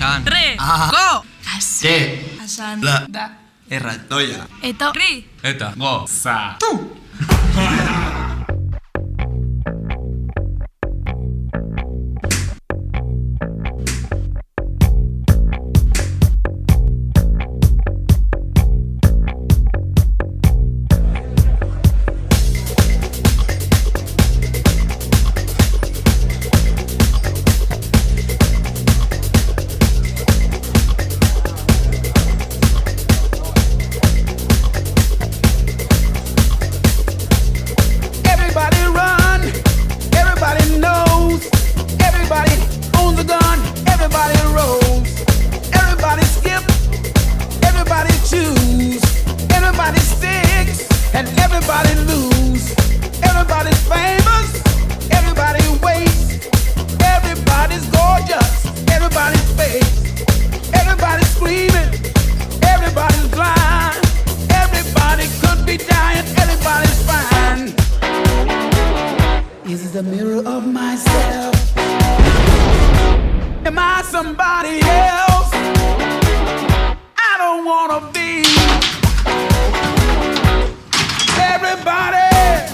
Esan. Re. Go. As. Te. Asan. La. Da. Errat. Doia. Eto. Ri. Eta. Go. Za. Everybody run, everybody knows, everybody owns a gun, everybody rolls, everybody skip, everybody choose, everybody sticks, and everybody lose. Everybody's famous, everybody waits, everybody's gorgeous, everybody's fake, everybody's screaming, everybody's blind, everybody could be dying, everybody's fine. Is it the mirror of myself? Am I somebody else? I don't wanna be. Everybody